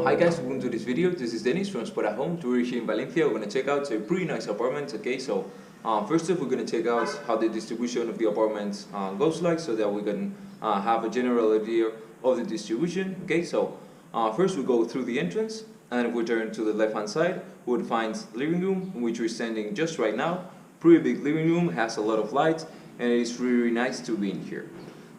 Hi guys, welcome to this video. This is Dennis from Spotahome. We're here in Valencia. We're going to check out a pretty nice apartment. Okay, so first off, we're going to check out how the distribution of the apartment goes like, so that we can have a general idea of the distribution. Okay, so first we go through the entrance, and if we turn to the left hand side, we would find living room, in which we're standing just right now. Pretty big living room, has a lot of light, and it is really nice to be in here.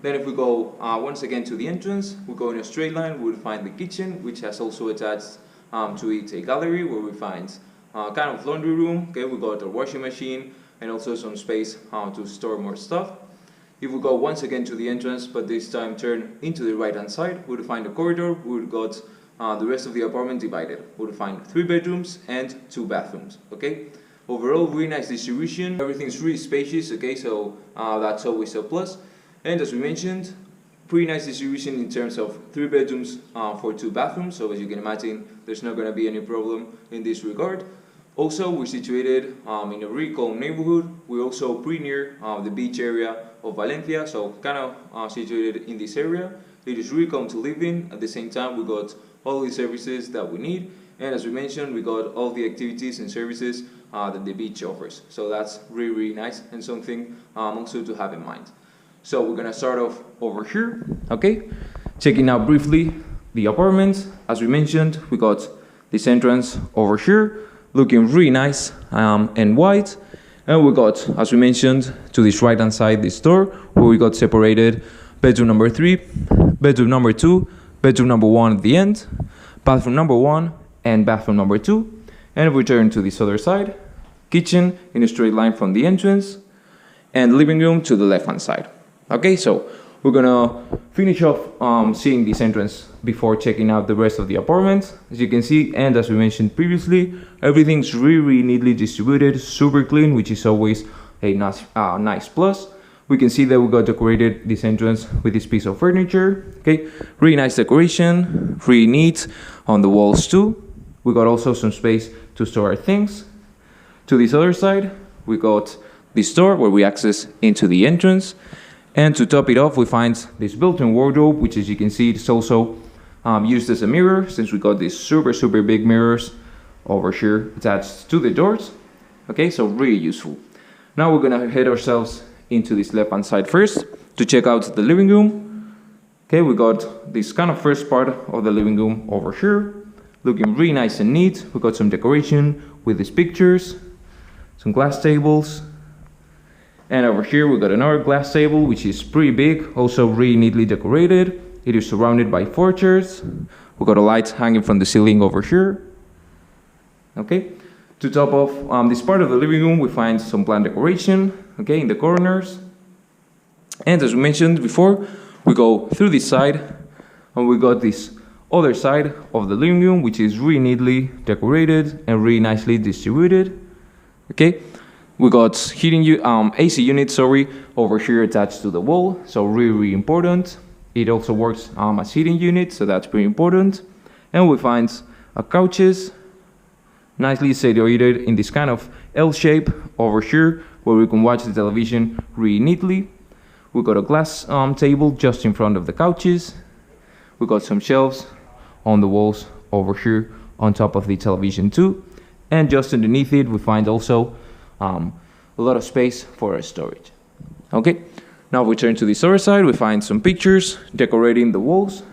Then if we go once again to the entrance, we go in a straight line, we'll find the kitchen, which has also attached to it a gallery where we find kind of laundry room. Okay, we got a washing machine and also some space to store more stuff. If we go once again to the entrance, but this time turn into the right hand side, we'll find a corridor. We've got the rest of the apartment divided. We'll find 3 bedrooms and 2 bathrooms. Okay, overall really nice distribution. Everything's really spacious. Okay, so that's always a plus. And as we mentioned, pretty nice distribution in terms of 3 bedrooms for 2 bathrooms. So as you can imagine, there's not going to be any problem in this regard. Also, we're situated in a really calm neighborhood. We're also pretty near the beach area of Valencia, so kind of situated in this area. It is really calm to live in. At the same time, we got all the services that we need. And as we mentioned, we got all the activities and services that the beach offers. So that's really, really nice and something also to have in mind. So we're gonna start off over here, okay? Checking out briefly the apartment. As we mentioned, we got this entrance over here, looking really nice and white. And we got, as we mentioned, to this right hand side, this door, where we got separated bedroom number 3, bedroom number 2, bedroom number 1 at the end, bathroom number 1, and bathroom number 2. And if we turn to this other side, kitchen in a straight line from the entrance, and living room to the left hand side. Okay, so we're gonna finish off seeing this entrance before checking out the rest of the apartment. As you can see, and as we mentioned previously, everything's really neatly distributed, super clean, which is always a nice plus. We can see that we got decorated this entrance with this piece of furniture. Okay, really nice decoration, really neat on the walls too. We got also some space to store our things. To this other side, we got this door where we access into the entrance. And to top it off, we find this built-in wardrobe, which as you can see, is also used as a mirror, since we got these super big mirrors over here attached to the doors. Okay, so really useful. Now we're gonna head ourselves into this left-hand side first to check out the living room. Okay, we got this kind of first part of the living room over here, looking really nice and neat. We got some decoration with these pictures, some glass tables. And over here we got another glass table, which is pretty big, also really neatly decorated. It is surrounded by 4 chairs. We got a light hanging from the ceiling over here. Okay, to top off this part of the living room, we find some plant decoration, okay, in the corners. And as we mentioned before, we go through this side, and we got this other side of the living room, which is really neatly decorated and really nicely distributed. Okay. We got AC units, over here attached to the wall, so really important. It also works as heating unit, so that's pretty important. And we find couches, nicely situated in this kind of L shape over here, where we can watch the television really neatly. We got a glass table just in front of the couches. We got some shelves on the walls over here on top of the television too. And just underneath it, we find also a lot of space for our storage. Okay, now we turn to this other side, we find some pictures decorating the walls.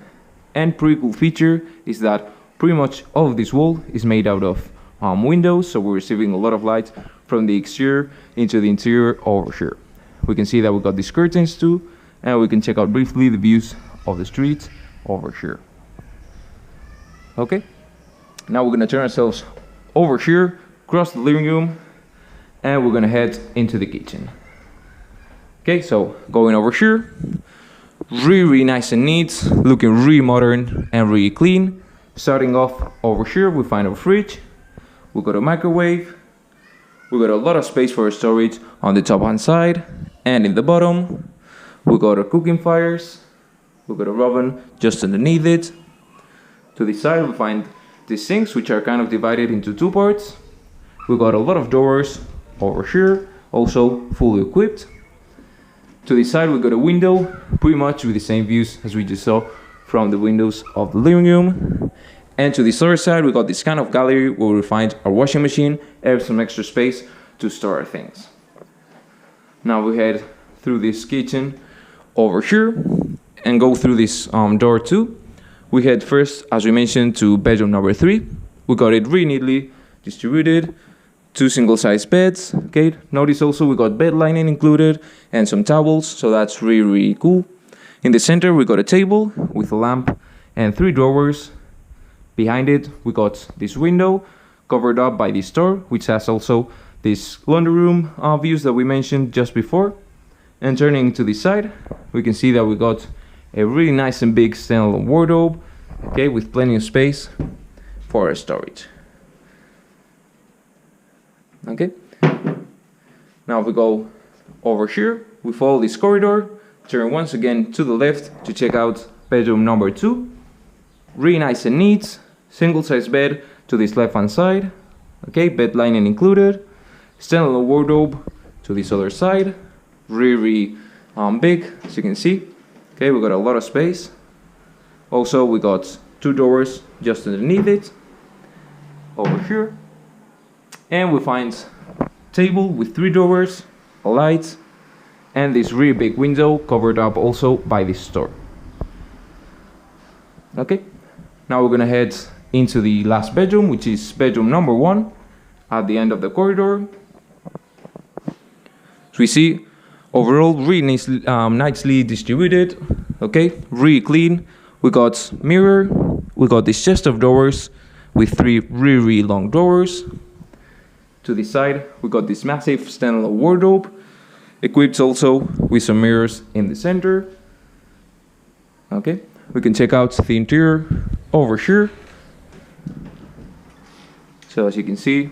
And pretty cool feature is that pretty much all of this wall is made out of windows, so we're receiving a lot of light from the exterior into the interior over here. We can see that we got these curtains too, and we can check out briefly the views of the street over here. Okay, now we're gonna turn ourselves over here, cross the living room, and we're gonna head into the kitchen. Okay, so going over here, really nice and neat, looking really modern and really clean. Starting off over here, we find a fridge, we got a microwave, we got a lot of space for storage on the top hand side, and in the bottom, we got our cooking fires, we got a oven just underneath it. To the side, we find the sinks, which are kind of divided into 2 parts. We got a lot of doors over here, also fully equipped. To the side we got a window, pretty much with the same views as we just saw from the windows of the living room. And to this other side, we got this kind of gallery where we find our washing machine and some extra space to store our things. Now we head through this kitchen over here and go through this door too. We head first, as we mentioned, to bedroom number 3. We got it really neatly distributed. 2 single-size beds. Okay. Notice also we got bed lining included and some towels, so that's really cool. In the center, we got a table with a lamp and 3 drawers. Behind it, we got this window covered up by this door, which has also this laundry room views that we mentioned just before. And turning to the side, we can see that we got a really nice and big standalone wardrobe, okay, with plenty of space for our storage. Okay. Now we go over here, we follow this corridor, turn once again to the left to check out bedroom number 2. Really nice and neat, single size bed to this left hand side, okay, bed lining included, standalone wardrobe to this other side, really big, as you can see. Okay, we got a lot of space. Also, we got 2 doors just underneath it over here, and we find table with 3 doors, a light, and this really big window covered up also by this door. Okay, now we're gonna head into the last bedroom, which is bedroom number 1 at the end of the corridor. So we see overall really nicely distributed, okay, really clean. We got mirror, we got this chest of drawers with 3 really long drawers. To the side, we got this massive standalone wardrobe, equipped also with some mirrors in the center. Okay, we can check out the interior over here. So as you can see,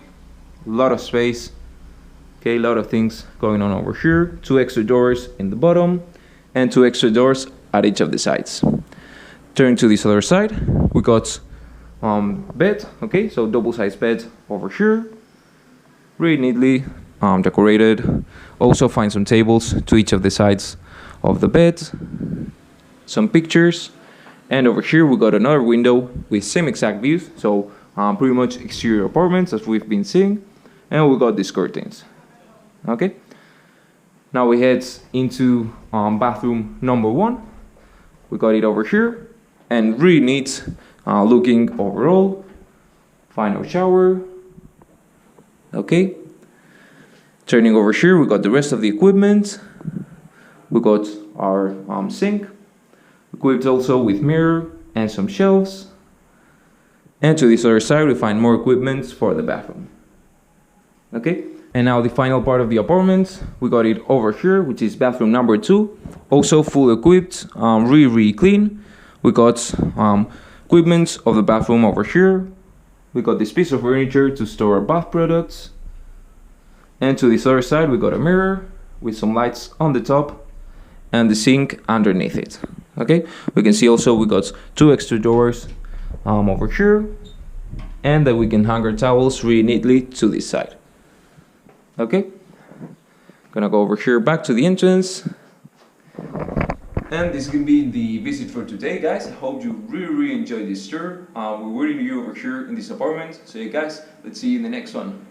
a lot of space. Okay, a lot of things going on over here. 2 extra doors in the bottom and 2 extra doors at each of the sides. Turn to this other side, we got bed, okay, so double-sized bed over here. Really neatly decorated. Also find some tables to each of the sides of the bed. Some pictures. And over here we got another window with same exact views, so pretty much exterior apartments as we've been seeing. And we got these curtains. Okay, now we head into bathroom number 1. We got it over here, and really neat looking overall. Final shower. Okay, turning over here, we got the rest of the equipment. We got our sink, equipped also with mirror and some shelves. And to this other side, we find more equipment for the bathroom. Okay. And now the final part of the apartment, we got it over here, which is bathroom number 2. Also full equipped, really clean. We got equipment of the bathroom over here. We got this piece of furniture to store our bath products. And to this other side, we got a mirror with some lights on the top and the sink underneath it. Okay, we can see also we got 2 extra doors over here, and that we can hang our towels really neatly to this side. Okay, gonna go over here back to the entrance. And this can be the visit for today, guys. I hope you really enjoyed this tour. We're waiting for you over here in this apartment. So yeah, guys, let's see you in the next one.